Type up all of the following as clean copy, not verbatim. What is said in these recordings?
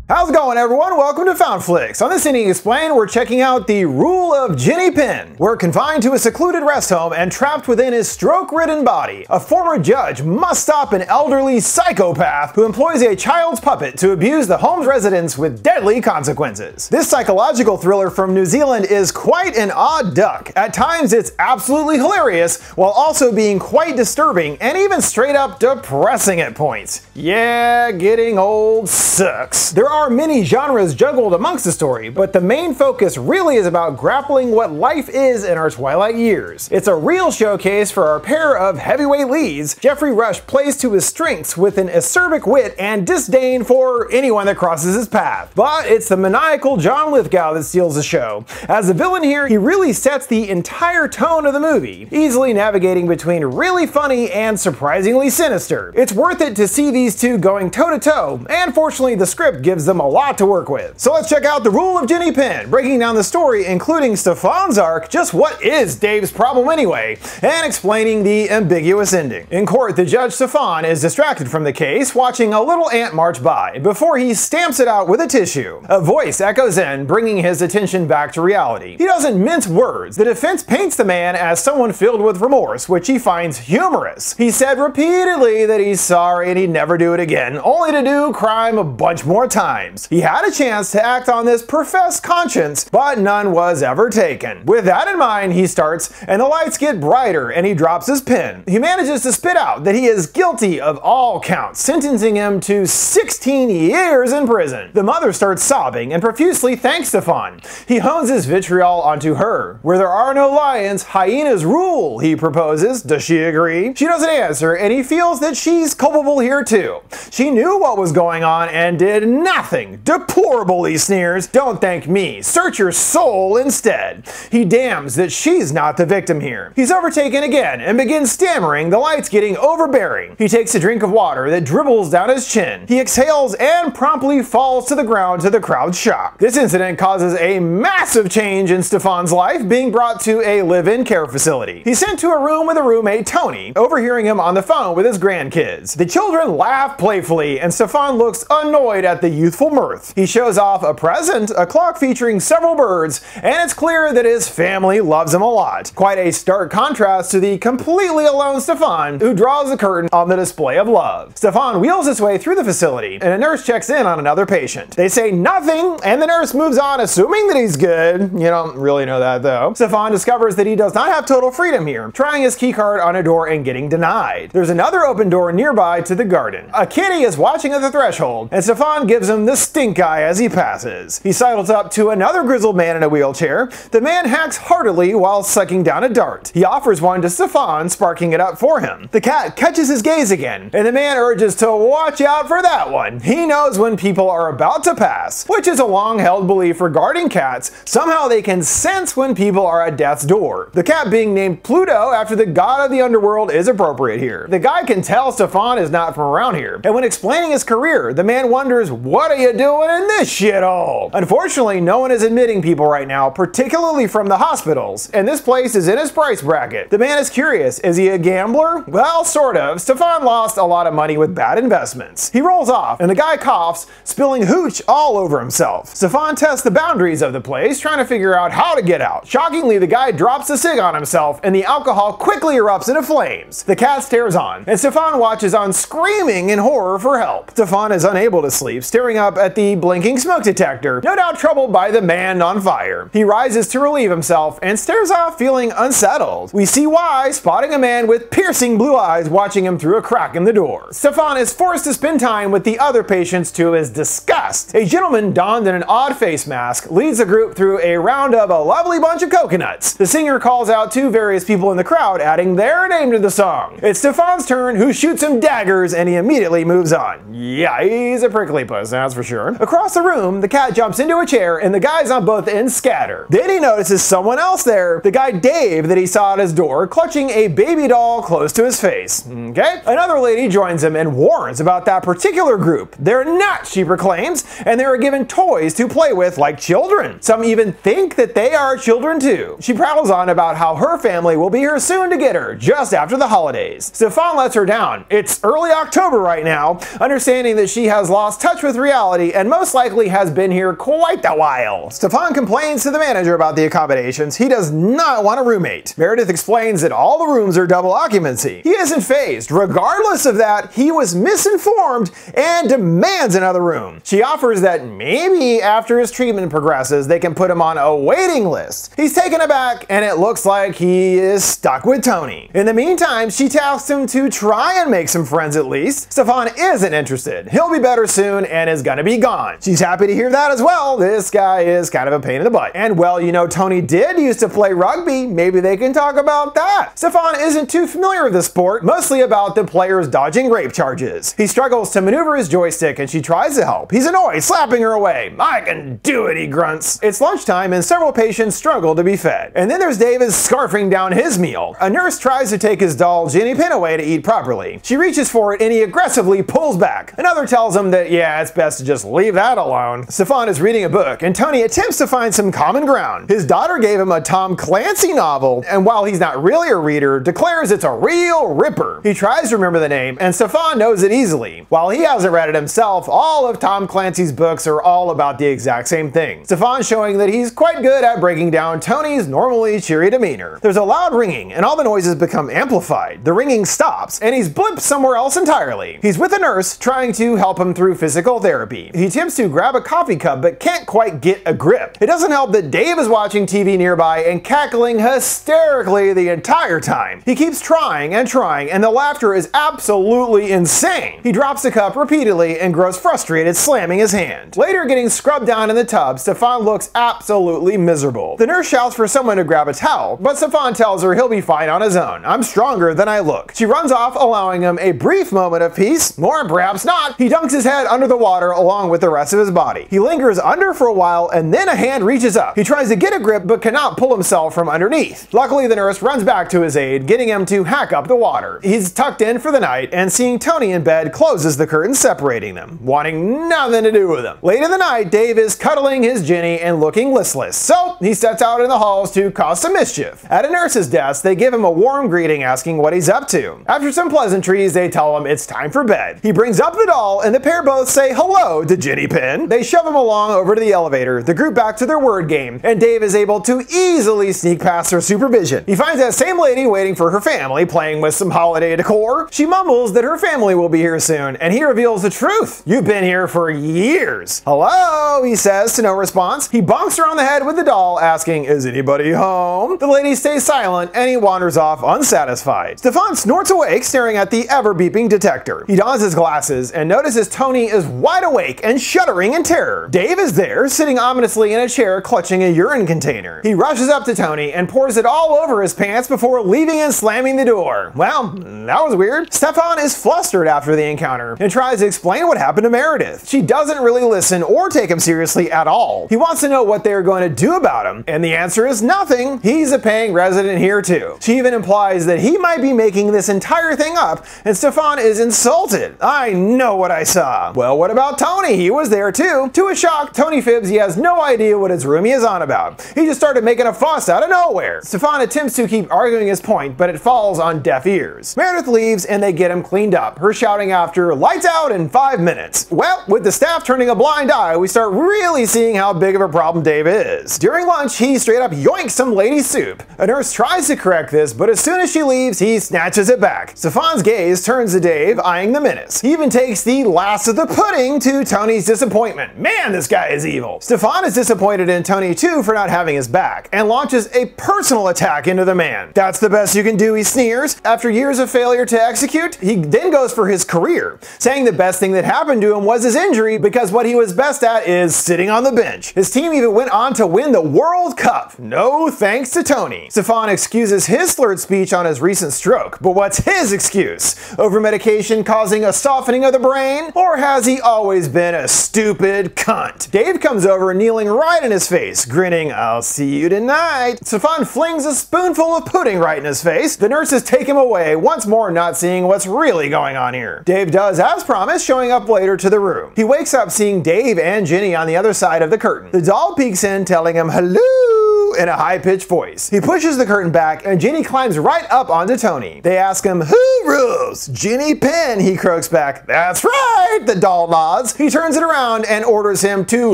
How's it going, everyone? Welcome to Found Flicks. On this Indie Explain, we're checking out the rule of Ginny Penn. We're confined to a secluded rest home and trapped within his stroke-ridden body. A former judge must stop an elderly psychopath who employs a child's puppet to abuse the home's residents with deadly consequences. This psychological thriller from New Zealand is quite an odd duck. At times, it's absolutely hilarious, while also being quite disturbing and even straight up depressing at points. Yeah, getting old sucks. There are many genres juggled amongst the story, but the main focus really is about grappling what life is in our twilight years. It's a real showcase for our pair of heavyweight leads. Geoffrey Rush plays to his strengths with an acerbic wit and disdain for anyone that crosses his path. But it's the maniacal John Lithgow that steals the show. As the villain here, he really sets the entire tone of the movie, easily navigating between really funny and surprisingly sinister. It's worth it to see these two going toe-to-toe, and fortunately the script gives them a lot to work with. So let's check out the rule of Ginny Penn, breaking down the story, including Stefan's arc, just what is Dave's problem anyway, and explaining the ambiguous ending. In court, the judge Stefan is distracted from the case, watching a little ant march by, before he stamps it out with a tissue. A voice echoes in, bringing his attention back to reality. He doesn't mince words. The defense paints the man as someone filled with remorse, which he finds humorous. He said repeatedly that he's sorry and he'd never do it again, only to do crime a bunch more times. He had a chance to act on this professed conscience, but none was ever taken. With that in mind, he starts, and the lights get brighter, and he drops his pen. He manages to spit out that he is guilty of all counts, sentencing him to 16 years in prison. The mother starts sobbing and profusely thanks Stefan. He hones his vitriol onto her. Where there are no lions, hyenas rule, he proposes. Does she agree? She doesn't answer, and he feels that she's culpable here too. She knew what was going on and did nothing. Deplorable, he sneers. Don't thank me. Search your soul instead. He damns that she's not the victim here. He's overtaken again and begins stammering, the lights getting overbearing. He takes a drink of water that dribbles down his chin. He exhales and promptly falls to the ground to the crowd's shock. This incident causes a massive change in Stefan's life, being brought to a live-in care facility. He's sent to a room with a roommate, Tony, overhearing him on the phone with his grandkids. The children laugh playfully, and Stefan looks annoyed at the youthful mirth. He shows off a present, a clock featuring several birds, and it's clear that his family loves him a lot. Quite a stark contrast to the completely alone Stefan, who draws the curtain on the display of love. Stefan wheels his way through the facility, and a nurse checks in on another patient. They say nothing, and the nurse moves on, assuming that he's good. You don't really know that, though. Stefan discovers that he does not have total freedom here, trying his keycard on a door and getting denied. There's another open door nearby to the garden. A kitty is watching at the threshold, and Stefan gives him the stink eye as he passes. He sidles up to another grizzled man in a wheelchair. The man hacks heartily while sucking down a dart. He offers one to Stefan, sparking it up for him. The cat catches his gaze again, and the man urges to watch out for that one. He knows when people are about to pass, which is a long-held belief regarding cats. Somehow they can sense when people are at death's door. The cat being named Pluto after the god of the underworld is appropriate here. The guy can tell Stefan is not from around here, and when explaining his career, the man wonders, what are you doing in this shithole? Unfortunately, no one is admitting people right now, particularly from the hospitals, and this place is in his price bracket. The man is curious. Is he a gambler? Well, sort of. Stefan lost a lot of money with bad investments. He rolls off, and the guy coughs, spilling hooch all over himself. Stefan tests the boundaries of the place, trying to figure out how to get out. Shockingly, the guy drops the cig on himself, and the alcohol quickly erupts into flames. The cat stares on, and Stefan watches on, screaming in horror for help. Stefan is unable to sleep, staring up at the blinking smoke detector, no doubt troubled by the man on fire. He rises to relieve himself and stares off, feeling unsettled. We see why, spotting a man with piercing blue eyes watching him through a crack in the door. Stefan is forced to spend time with the other patients to his disgust. A gentleman donned in an odd face mask leads the group through a round of a lovely bunch of coconuts. The singer calls out to various people in the crowd, adding their name to the song. It's Stefan's turn, who shoots him daggers, and he immediately moves on. Yeah, he's a prickly puss, that's for sure. Across the room, the cat jumps into a chair, and the guys on both ends scatter. Then he notices someone else there, the guy Dave that he saw at his door, clutching a baby doll close to his face. Okay? Another lady joins him and warns about that particular group. They're nuts, she proclaims, and they are given toys to play with like children. Some even think that they are children too. She prattles on about how her family will be here soon to get her, just after the holidays. Stefan lets her down. It's early October right now, understanding that she has lost touch with reality reality and most likely has been here quite a while. Stefan complains to the manager about the accommodations. He does not want a roommate. Meredith explains that all the rooms are double occupancy. He isn't fazed. Regardless of that, he was misinformed and demands another room. She offers that maybe after his treatment progresses, they can put him on a waiting list. He's taken aback and it looks like he is stuck with Tony. In the meantime, she tasks him to try and make some friends at least. Stefan isn't interested. He'll be better soon and is gonna be gone. She's happy to hear that as well. This guy is kind of a pain in the butt. And well, you know, Tony did used to play rugby. Maybe they can talk about that. Stefan isn't too familiar with the sport, mostly about the players dodging rape charges. He struggles to maneuver his joystick and she tries to help. He's annoyed, slapping her away. I can do it, he grunts. It's lunchtime and several patients struggle to be fed. And then there's David scarfing down his meal. A nurse tries to take his doll Ginny Pin away to eat properly. She reaches for it and he aggressively pulls back. Another tells him that yeah, it's best to just leave that alone. Stefan is reading a book and Tony attempts to find some common ground. His daughter gave him a Tom Clancy novel and while he's not really a reader, declares it's a real ripper. He tries to remember the name and Stefan knows it easily. While he hasn't read it himself, all of Tom Clancy's books are all about the exact same thing. Stefan showing that he's quite good at breaking down Tony's normally cheery demeanor. There's a loud ringing and all the noises become amplified. The ringing stops and he's blipped somewhere else entirely. He's with a nurse trying to help him through physical therapy. He attempts to grab a coffee cup but can't quite get a grip. It doesn't help that Dave is watching TV nearby and cackling hysterically the entire time. He keeps trying and the laughter is absolutely insane. He drops the cup repeatedly and grows frustrated, slamming his hand. Later, getting scrubbed down in the tub, Stefan looks absolutely miserable. The nurse shouts for someone to grab a towel, but Stefan tells her he'll be fine on his own. I'm stronger than I look. She runs off, allowing him a brief moment of peace, or perhaps not. He dunks his head under the water along with the rest of his body. He lingers under for a while and then a hand reaches up. He tries to get a grip but cannot pull himself from underneath. Luckily, the nurse runs back to his aid, getting him to hack up the water. He's tucked in for the night and seeing Tony in bed closes the curtain separating them, wanting nothing to do with him. Late in the night, Dave is cuddling his Ginny and looking listless, so he sets out in the halls to cause some mischief. At a nurse's desk, they give him a warm greeting asking what he's up to. After some pleasantries, they tell him it's time for bed. He brings up the doll and the pair both say hello to Ginny Pin. They shove him along over to the elevator, the group back to their word game, and Dave is able to easily sneak past their supervision. He finds that same lady waiting for her family, playing with some holiday decor. She mumbles that her family will be here soon, and he reveals the truth. You've been here for years. Hello, he says to no response. He bonks her on the head with the doll, asking, is anybody home? The lady stays silent, and he wanders off unsatisfied. Stefan snorts awake, staring at the ever-beeping detector. He dons his glasses and notices Tony is wide awake and shuddering in terror. Dave is there, sitting ominously in a chair clutching a urine container. He rushes up to Tony and pours it all over his pants before leaving and slamming the door. Well, that was weird. Stefan is flustered after the encounter and tries to explain what happened to Meredith. She doesn't really listen or take him seriously at all. He wants to know what they're going to do about him, and the answer is nothing. He's a paying resident here too. She even implies that he might be making this entire thing up, and Stefan is insulted. I know what I saw. Well, what about Tony? He was there too. To his shock, Tony fibs he has no idea what his roomie is on about. He just started making a fuss out of nowhere. Stefan attempts to keep arguing his point, but it falls on deaf ears. Meredith leaves and they get him cleaned up, her shouting after, lights out in 5 minutes. Well, with the staff turning a blind eye, we start really seeing how big of a problem Dave is. During lunch, he straight up yoinks some lady's soup. A nurse tries to correct this, but as soon as she leaves, he snatches it back. Stefan's gaze turns to Dave, eyeing the menace. He even takes the last of the pudding to Tony's disappointment. Man, this guy is evil. Stefan is disappointed in Tony too for not having his back, and launches a personal attack into the man. That's the best you can do, he sneers. After years of failure to execute, he then goes for his career, saying the best thing that happened to him was his injury because what he was best at is sitting on the bench. His team even went on to win the World Cup. No thanks to Tony. Stefan excuses his slurred speech on his recent stroke, but what's his excuse? Over-medication causing a softening of the brain? Or has he always been a stupid cunt? Dave comes over, kneeling right in his face, grinning, I'll see you tonight. Stefan flings a spoonful of pudding right in his face. The nurses take him away, once more not seeing what's really going on here. Dave does as promised, showing up later to the room. He wakes up seeing Dave and Ginny on the other side of the curtain. The doll peeks in, telling him hello in a high-pitched voice. He pushes the curtain back and Ginny climbs right up onto Tony. They ask him, "Who rules?" "Ginny Penn," he croaks back. "That's right," the doll nods. He turns it around and orders him to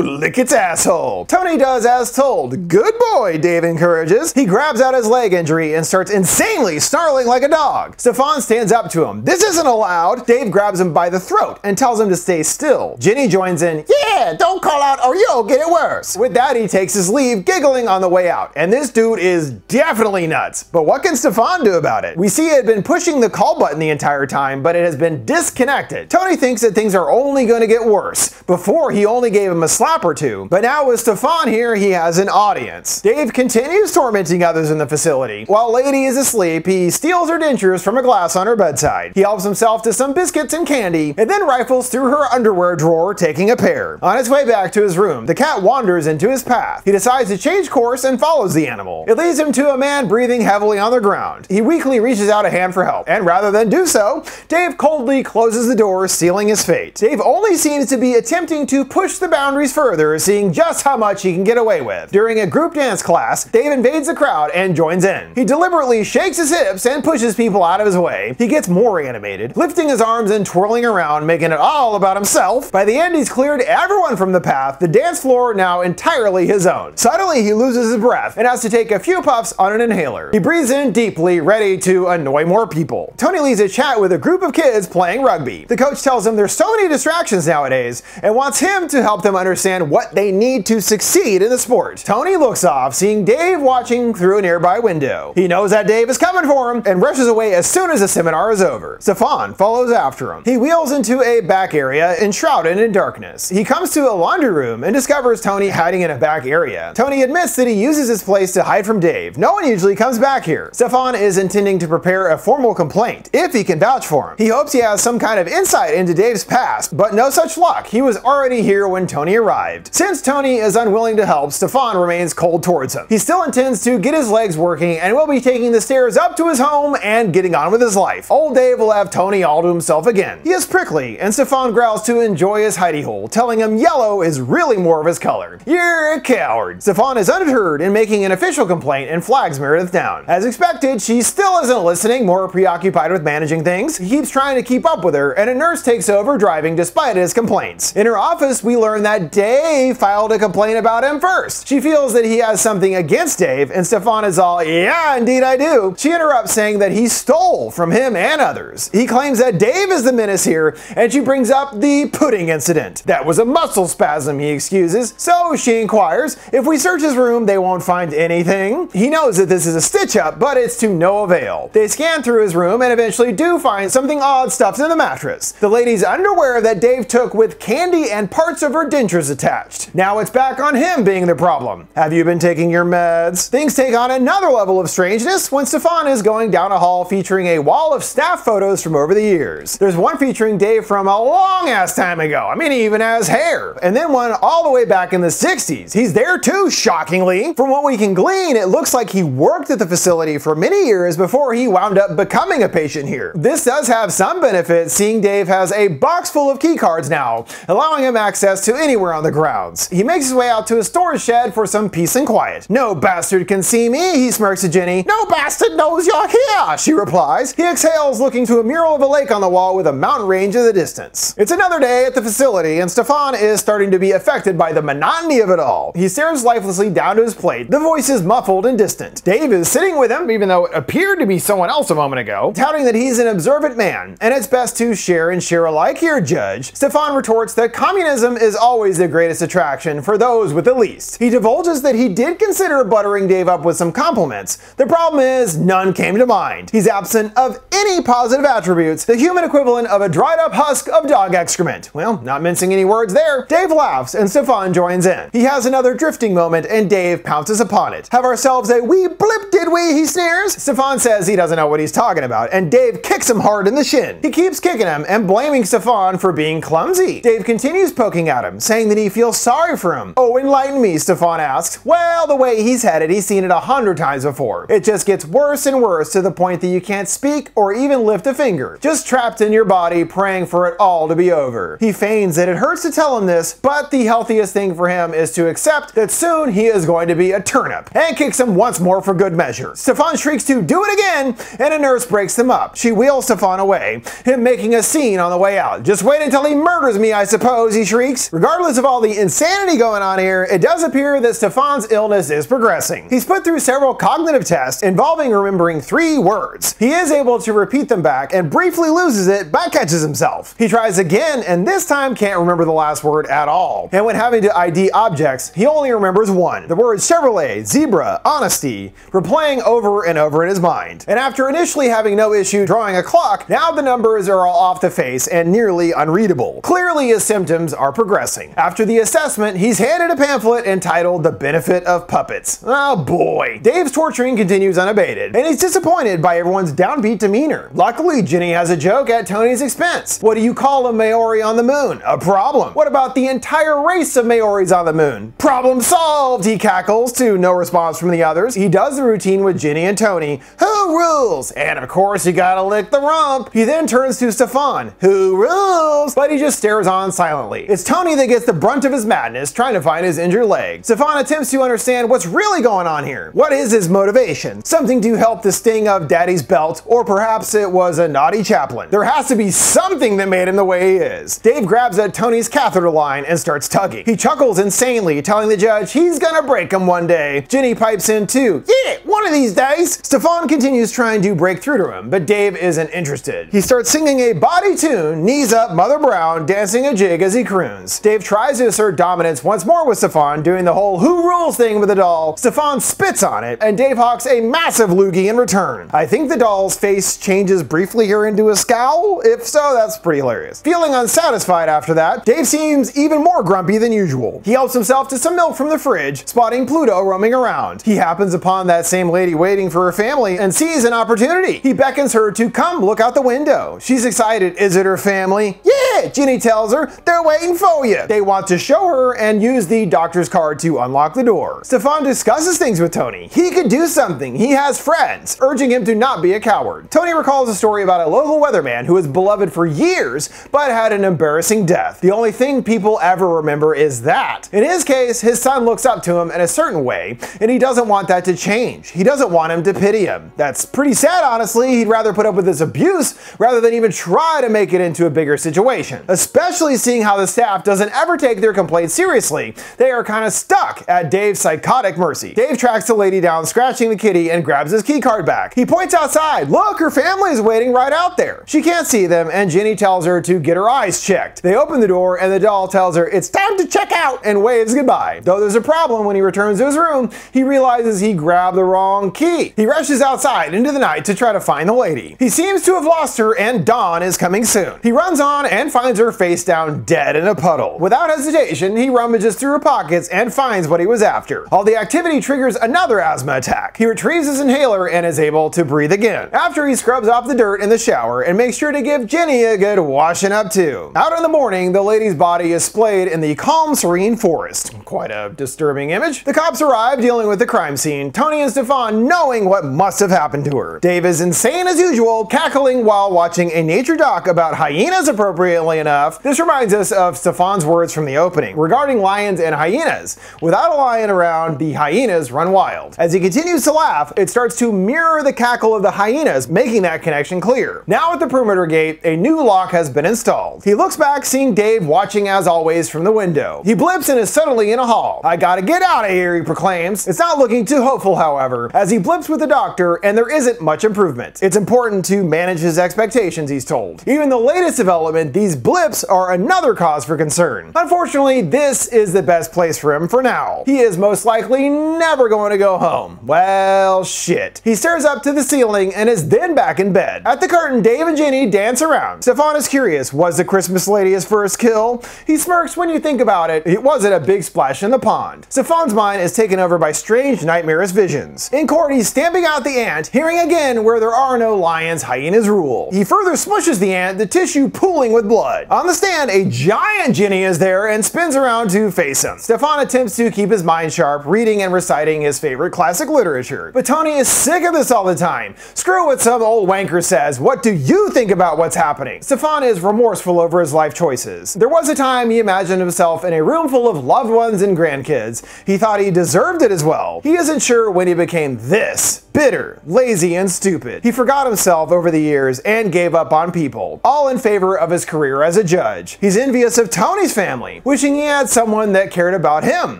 lick its asshole. Tony does as told. "Good boy," Dave encourages. He grabs out his leg injury and starts insanely snarling like a dog. Stefan stands up to him. "This isn't allowed." Dave grabs him by the throat and tells him to stay still. Ginny joins in. "Yeah, don't call out or you'll get it worse." With that, he takes his leave, giggling on the way out. And this dude is definitely nuts. But what can Stefan do about it? We see he had been pushing the call button the entire time, but it has been disconnected. Tony thinks that things are only going to get worse. Before, he only gave him a slap or two, but now with Stefan here, he has an audience. Dave continues tormenting others in the facility. While Lady is asleep, he steals her dentures from a glass on her bedside. He helps himself to some biscuits and candy, and then rifles through her underwear drawer, taking a pair. On his way back to his room, the cat wanders into his path. He decides to change course and follows the animal. It leads him to a man breathing heavily on the ground. He weakly reaches out a hand for help, and rather than do so, Dave coldly closes the door, sealing his fate. Dave only seems to be attempting to push the boundaries further, seeing just how much he can get away with. During a group dance class, Dave invades the crowd and joins in. He deliberately shakes his hips and pushes people out of his way. He gets more animated, lifting his arms and twirling around, making it all about himself. By the end, he's cleared everyone from the path, the dance floor now entirely his own. Suddenly, he loses his breath and has to take a few puffs on an inhaler. He breathes in deeply, ready to annoy more people. Tony leads a chat with a group of kids playing rugby. The coach tells him there's so many distractions nowadays and wants him to help them understand what they need to succeed in the sport. Tony looks off, seeing Dave watching through a nearby window. He knows that Dave is coming for him and rushes away as soon as the seminar is over. Stefan follows after him. He wheels into a back area enshrouded in darkness. He comes to a laundry room and discovers Tony hiding in a back area. Tony admits that he uses this place to hide from Dave. No one usually comes back here. Stefan is intending to prepare a formal complaint, if he can vouch for him. He hopes he has some kind of insight into Dave's past, but no such luck. He was already here when Tony arrived. Since Tony is unwilling to help, Stefan remains cold towards him. He still intends to get his legs working and will be taking the stairs up to his home and getting on with his life. Old Dave will have Tony all to himself again. He is prickly, and Stefan growls to enjoy his hidey hole, telling him yellow is really more of his color. "You're a coward." Stefan is undeterred in making an official complaint and flags Meredith down. As expected, she still isn't listening, more preoccupied with managing things. He keeps trying to keep up with her, and a nurse takes over driving despite his complaints. In her office, we learn that Dave filed a complaint about him first. She feels that he has something against Dave, and Stefan is all, "Yeah, indeed I do." She interrupts, saying that he stole from him and others. He claims that Dave is the menace here, and she brings up the pudding incident. That was a muscle spasm, he excuses. So she inquires, if we search his room, they won't find anything. He knows that this is a stitch-up, but it's to no avail. They scan through his room and eventually do find something odd stuffed in the mattress. The lady's underwear that Dave took with candy and parts of her dentures attached. Now it's back on him being the problem. Have you been taking your meds? Things take on another level of strangeness when Stefan is going down a hall featuring a wall of staff photos from over the years. There's one featuring Dave from a long-ass time ago. I mean, he even has hair. And then one all the way back in the 60s. He's there too, shockingly. From what we can glean, it looks like he worked at the facility for many years before he wound up becoming a patient here. This does have some benefit, seeing Dave has a box full of key cards now, allowing him access to anywhere on the grounds. He makes his way out to a storage shed for some peace and quiet. "No bastard can see me," he smirks at Ginny. "No bastard knows you're here," she replies. He exhales, looking to a mural of a lake on the wall with a mountain range in the distance. It's another day at the facility, and Stefan is starting to be affected by the monotony of it all. He stares lifelessly down to his plate. The voice is muffled and distant. Dave is sitting with him, even though it appeared to be someone else a moment ago, touting that he's an observant man, and it's best to share and share alike here, Judge. Stefan retorts that communism is always the greatest attraction for those with the least. He divulges that he did consider buttering Dave up with some compliments. The problem is, none came to mind. He's absent of any positive attributes, the human equivalent of a dried up husk of dog excrement. Well, not mincing any words there. Dave laughs and Stefan joins in. He has another drifting moment and Dave pounces upon it. "Have ourselves a wee blip, did we?" he sneers. Stefan says he doesn't know what he's talking about, and Dave kicks him hard in the shin. He keeps kicking him and blaming Stefan for being clumsy. Dave continues poking at him, saying that he feels sorry for him. "Oh, enlighten me," Stefan asks. "Well, the way he's headed, he's seen it 100 times before. It just gets worse and worse to the point that you can't speak or even lift a finger. Just trapped in your body, praying for it all to be over." He feigns that it hurts to tell him this, but the healthiest thing for him is to accept that soon he is going to be a turnip and kicks him once more for good measure. Stefan shrieks to do it again, and a nurse breaks them up. She wheels Stefan away, him making a scene on the way out. Just wait until he murders me, I suppose, he shrieks. Regardless of all the insanity going on here, it does appear that Stefan's illness is progressing. He's put through several cognitive tests involving remembering 3 words. He is able to repeat them back and briefly loses it but catches himself. He tries again and this time can't remember the last word at all. And when having to ID objects, he only remembers 1. The words Chevrolet, zebra, honesty, replaying over and over in his mind. And after initially having no issue drawing a clock, now the numbers are all off the face and nearly unreadable. Clearly his symptoms are progressing. After the assessment, he's handed a pamphlet entitled The Benefit of Puppets. Oh boy. Dave's torturing continues unabated, and he's disappointed by everyone's downbeat demeanor. Luckily, Ginny has a joke at Tony's expense. What do you call a Maori on the moon? A problem. What about the entire race of Maoris on the moon? Problem solved, he cackles, to no response from the others. He does the routine with Ginny and Tony. Who rules? And of course you gotta lick the rump. He then turns to Stefan. Who rules? But he just stares on silently. It's Tony that gets the brunt of his madness, trying to find his injured leg. Stefan attempts to understand what's really going on here. What is his motivation? Something to help the sting of Daddy's belt, or perhaps it was a naughty chaplain. There has to be something that made him the way he is. Dave grabs at Tony's catheter line and starts tugging. He chuckles insanely, telling the judge he's gonna break him one day. Ginny pipes in too. Yeah, one of these days. Stefan continues trying to break through to him, but Dave isn't interested. He starts singing a body tune, knees up, Mother Brown, dancing a jig as he croons. Dave tries to assert dominance once more with Stefan, doing the whole who rules thing with the doll. Stefan spits on it, and Dave hawks a massive loogie in return. I think the doll's face changes briefly here into a scowl. If so, that's pretty hilarious. Feeling unsatisfied after that, Dave seems even more grumpy than usual. He helps himself to some milk from the fridge, spotting Pluto roaming around. He happens upon that same lady waiting for her family and sees an opportunity. He beckons her to come look out the window. She's excited. Is it her family? Yeah, Ginny tells her. They're waiting for you. They want to show her and use the doctor's card to unlock the door. Stefan discusses things with Tony. He could do something. He has friends, urging him to not be a coward. Tony recalls a story about a local weatherman who was beloved for years but had an embarrassing death. The only thing people ever remember is that. In his case, his son looks up to him in a certain way, and he doesn't want that to change. He doesn't want him to pity him. That's pretty sad, honestly. He'd rather put up with this abuse rather than even try to make it into a bigger situation. Especially seeing how the staff doesn't ever take their complaints seriously. They are kind of stuck at Dave's psychotic mercy. Dave tracks the lady down, scratching the kitty, and grabs his key card back. He points outside. Look, her family is waiting right out there. She can't see them, and Ginny tells her to get her eyes checked. They open the door, and the doll tells her it's time to check out and waves goodbye. Though there's a problem when he returns to his room, he realizes he grabbed the wrong key. He rushes outside into the night to try to find the lady. He seems to have lost her, and dawn is coming soon. He runs on and finds her face down dead in a puddle. Without hesitation, he rummages through her pockets and finds what he was after. All the activity triggers another asthma attack. He retrieves his inhaler and is able to breathe again. After he scrubs off the dirt in the shower and makes sure to give Ginny a good washing up too. Out in the morning, the lady's body is splayed in the calm, serene forest. Quite a disturbing image. The cops arrive dealing with the crime scene, Tony and Stefan knowing what must have happened to her. Dave is insane as usual, cackling while watching a nature doc about hyenas appropriately enough. This reminds us of Stefan's words from the opening regarding lions and hyenas. Without a lion around, the hyenas run wild. As he continues to laugh, it starts to mirror the cackle of the hyenas, making that connection clear. Now at the perimeter gate, a new lock has been installed. He looks back, seeing Dave watching as always from the window. He blips and is suddenly in a hall. I gotta get out of here, he proclaims. It's not looking too hopeful, however, as he blips with the doctor and there isn't much improvement. It's important to manage his expectations, he's told. Even the latest development, these blips are another cause for concern. Unfortunately, this is the best place for him for now. He is most likely never going to go home. Well, shit. He stares up to the ceiling and is then back in bed. At the curtain, Dave and Ginny dance around. Stefan is curious, was the Christmas lady his first kill? He smirks when you think about it. It wasn't a big splash in the pond. Stefan's mind is taken over by strange, nightmarish visions. In court, he's stamping out the ant, hearing again where there are no lions, hyenas rule. He further smushes the ant, the tissue pooling with blood. blood. On the stand, a giant Ginny is there and spins around to face him. Stefan attempts to keep his mind sharp, reading and reciting his favorite classic literature. But Tony is sick of this all the time. Screw what some old wanker says. What do you think about what's happening? Stefan is remorseful over his life choices. There was a time he imagined himself in a room full of loved ones and grandkids. He thought he deserved it as well. He isn't sure when he became this: bitter, lazy, and stupid. He forgot himself over the years and gave up on people, all in favor of his career as a judge. He's envious of Tony's family, wishing he had someone that cared about him.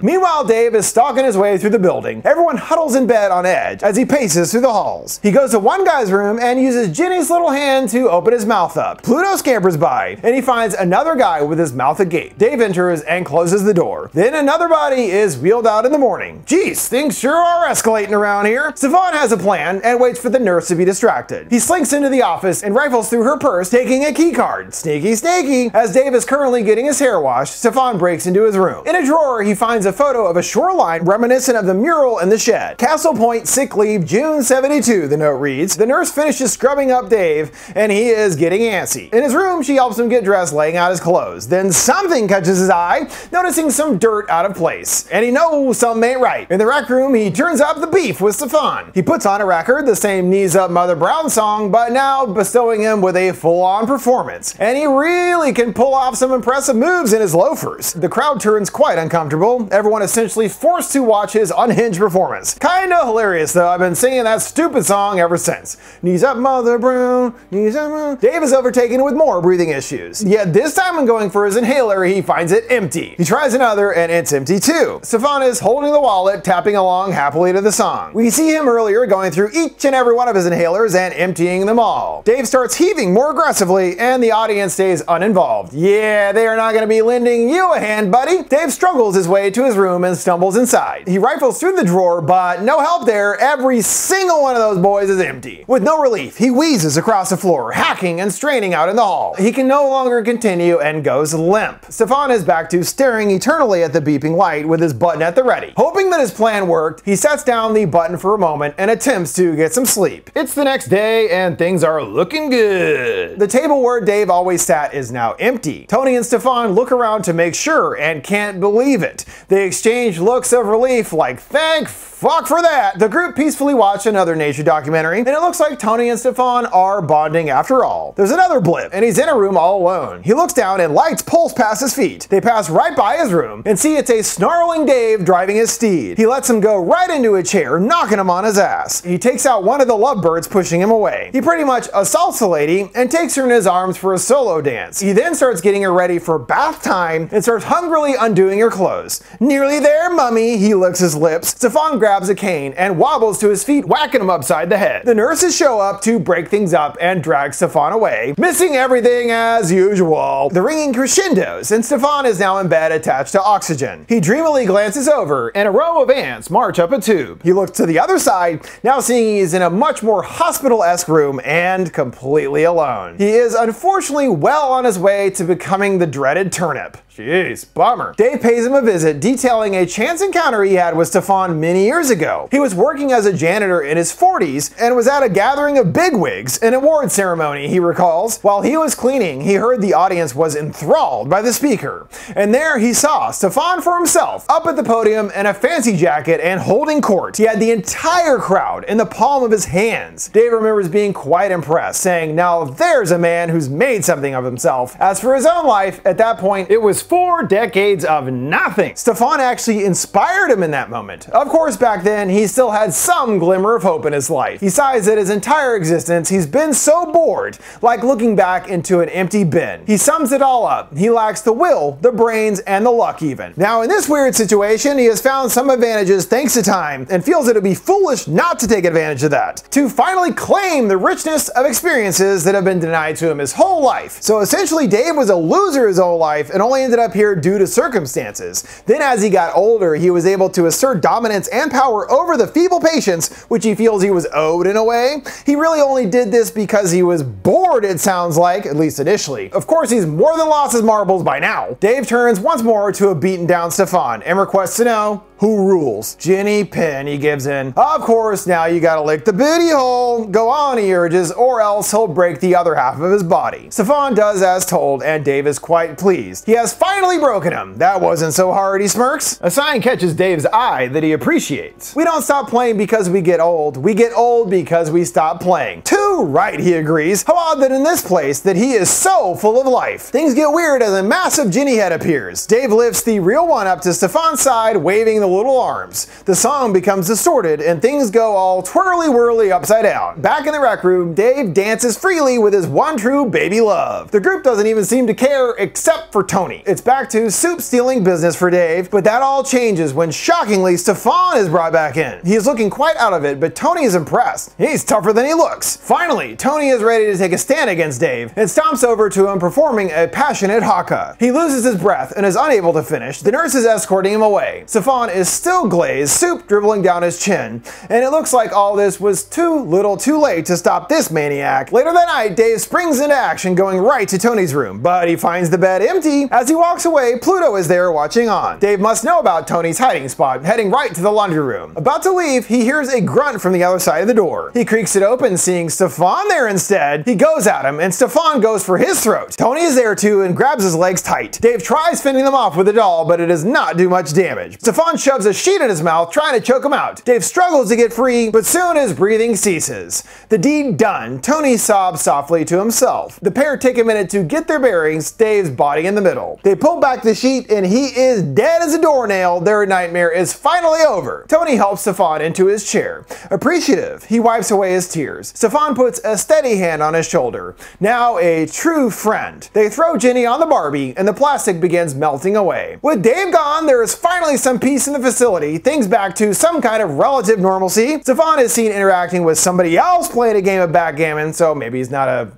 Meanwhile, Dave is stalking his way through the building. Everyone huddles in bed on edge as he paces through the halls. He goes to one guy's room and uses Ginny's little hand to open his mouth up. Pluto scampers by, and he finds another guy with his mouth agape. Dave enters and closes the door. Then another body is wheeled out in the morning. Geez, things sure are escalating around here. Stefan has a plan and waits for the nurse to be distracted. He slinks into the office and rifles through her purse, taking a key card. Sneaky, sneaky. As Dave is currently getting his hair washed, Stefan breaks into his room. In a drawer, he finds a photo of a shoreline reminiscent of the mural in the shed. Castle Point, sick leave, June 72, the note reads. The nurse finishes scrubbing up Dave, and he is getting antsy. In his room, she helps him get dressed, laying out his clothes. Then something catches his eye, noticing some dirt out of place. And he knows something ain't right. In the rec room, he turns up the beef with Stefan. He puts on a record, the same Knees Up Mother Brown song, but now bestowing him with a full-on performance. And he really can pull off some impressive moves in his loafers. The crowd turns quite uncomfortable, everyone essentially forced to watch his unhinged performance. Kinda hilarious though, I've been singing that stupid song ever since. Knees up Mother Brown, knees up Mother. Dave is overtaken with more breathing issues. Yet this time when going for his inhaler, he finds it empty. He tries another and it's empty too. Stefan is holding the wallet, tapping along happily to the song. We see him earlier going through each and every one of his inhalers and emptying them all. Dave starts heaving more aggressively and the audience stays uninvolved. Yeah, they are not going to be lending you a hand, buddy. Dave struggles his way to his room and stumbles inside. He rifles through the drawer, but no help there. Every single one of those boys is empty. With no relief, he wheezes across the floor, hacking and straining out in the hall. He can no longer continue and goes limp. Stefan is back to staring eternally at the beeping light with his button at the ready. Hoping that his plan worked, he sets down the button for a moment and attempts to get some sleep. It's the next day and things are looking good. The table where Dave always sat is now empty. Tony and Stefan look around to make sure and can't believe it. They exchange looks of relief like, thank fuck for that. The group peacefully watch another nature documentary, and it looks like Tony and Stefan are bonding after all. There's another blip, and he's in a room all alone. He looks down and lights pulse past his feet. They pass right by his room and see it's a snarling Dave driving his steed. He lets him go right into a chair, knocking him on his ass. He takes out one of the lovebirds, pushing him away. He pretty much assaults the lady and takes her in his arms for a solo dance. He then starts getting her ready for bath time and starts hungrily undoing her clothes. Nearly there, mummy, he licks his lips. Stefan grabs a cane and wobbles to his feet, whacking him upside the head. The nurses show up to break things up and drag Stefan away, missing everything as usual. The ringing crescendos, and Stefan is now in bed attached to oxygen. He dreamily glances over, and a row of ants march up a tube. He looks to the other side, now seeing he is in a much more hospital-esque room and completely alone. He is unfortunately well on his way to becoming the dreaded turnip. Jeez, bummer. Dave pays him a visit, detailing a chance encounter he had with Stefan many years ago. He was working as a janitor in his 40s and was at a gathering of bigwigs, an award ceremony, he recalls. While he was cleaning, he heard the audience was enthralled by the speaker. And there he saw Stefan for himself, up at the podium in a fancy jacket and holding court. He had the entire crowd in the palm of his hands. Dave remembers being quite impressed, saying, now there's a man who's made something of himself. As for his own life, at that point, it was 4 decades of nothing. Stefan actually inspired him in that moment. Of course, back then, he still had some glimmer of hope in his life. He sighs that his entire existence, he's been so bored, like looking back into an empty bin. He sums it all up. He lacks the will, the brains, and the luck even. Now, in this weird situation, he has found some advantages thanks to time, and feels it would be foolish not to take advantage of that. To finally claim the richness of experiences that have been denied to him his whole life. So essentially, Dave was a loser his whole life, and only ended up here due to circumstances. Then as he got older, he was able to assert dominance and power over the feeble patients, which he feels he was owed in a way. He really only did this because he was bored, it sounds like, at least initially. Of course, he's more than lost his marbles by now. Dave turns once more to a beaten down Stefan and requests to know, Who rules? Ginny Pin, he gives in. Of course, now you gotta lick the booty hole. Go on, he urges, or else he'll break the other half of his body. Stefan does as told, and Dave is quite pleased. He has finally broken him. That wasn't so hard, he smirks. A sign catches Dave's eye that he appreciates. We don't stop playing because we get old. We get old because we stop playing. Too right, he agrees. How odd that in this place that he is so full of life. Things get weird as a massive Ginny head appears. Dave lifts the real one up to Stefan's side, waving the little arms. The song becomes distorted and things go all twirly-whirly upside down. Back in the rec room, Dave dances freely with his one true baby love. The group doesn't even seem to care except for Tony. It's back to soup-stealing business for Dave, but that all changes when shockingly Stefan is brought back in. He is looking quite out of it, but Tony is impressed. He's tougher than he looks. Finally, Tony is ready to take a stand against Dave and stomps over to him performing a passionate haka. He loses his breath and is unable to finish. The nurse is escorting him away. Stefan is still glazed, soup dribbling down his chin, and it looks like all this was too little too late to stop this maniac. Later that night, Dave springs into action, going right to Tony's room, but he finds the bed empty. As he walks away, Pluto is there watching on. Dave must know about Tony's hiding spot, heading right to the laundry room. About to leave, he hears a grunt from the other side of the door. He creaks it open, seeing Stefan there instead. He goes at him, and Stefan goes for his throat. Tony is there too and grabs his legs tight. Dave tries fending them off with a doll, but it does not do much damage. Stefan shoves a sheet in his mouth, trying to choke him out. Dave struggles to get free, but soon his breathing ceases. The deed done, Tony sobs softly to himself. The pair take a minute to get their bearings, Dave's body in the middle. They pull back the sheet and he is dead as a doornail. Their nightmare is finally over. Tony helps Stefan into his chair. Appreciative, he wipes away his tears. Stefan puts a steady hand on his shoulder. Now a true friend. They throw Ginny on the Barbie and the plastic begins melting away. With Dave gone, there is finally some peace in the facility, things back to some kind of relative normalcy. Stefan is seen interacting with somebody else playing a game of backgammon, so maybe he's not a,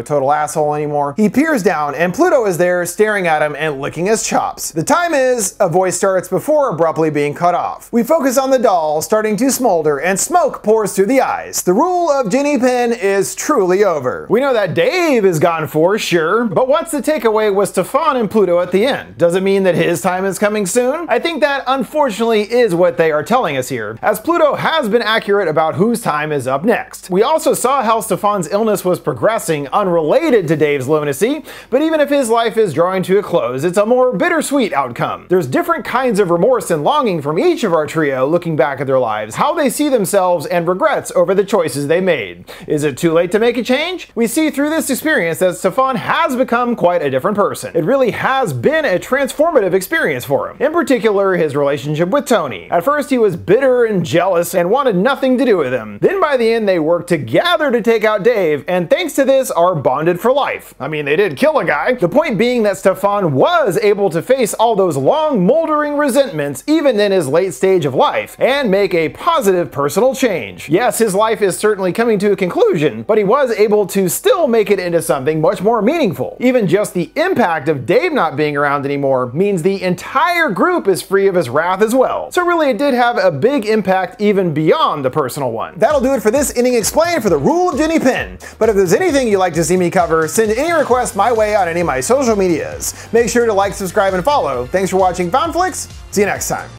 total asshole anymore. He peers down and Pluto is there staring at him and licking his chops. The time is, a voice starts before abruptly being cut off. We focus on the doll starting to smolder and smoke pours through the eyes. The rule of Ginny Pin is truly over. We know that Dave is gone for sure, but what's the takeaway with Stefan and Pluto at the end? Does it mean that his time is coming soon? I think that unfortunately is what they are telling us here, as Pluto has been accurate about whose time is up next. We also saw how Stefan's illness was progressing unrelated to Dave's lunacy, but even if his life is drawing to a close, it's a more bittersweet outcome. There's different kinds of remorse and longing from each of our trio looking back at their lives, how they see themselves and regrets over the choices they made. Is it too late to make a change? We see through this experience that Stefan has become quite a different person. It really has been a transformative experience for him. In particular, his relationship with Tony. At first he was bitter and jealous and wanted nothing to do with him. Then by the end they worked together to take out Dave, and thanks to this are bonded for life. I mean, they did kill a guy. The point being that Stefan was able to face all those long moldering resentments even in his late stage of life and make a positive personal change. Yes, his life is certainly coming to a conclusion, but he was able to still make it into something much more meaningful. Even just the impact of Dave not being around anymore means the entire group is free of his wrath as well. So really it did have a big impact even beyond the personal one. That'll do it for this inning explained for the rule of Ginny Pin. But if there's anything you'd like to see me cover, send any request my way on any of my social medias. Make sure to like, subscribe, and follow. Thanks for watching Found Flicks. See you next time.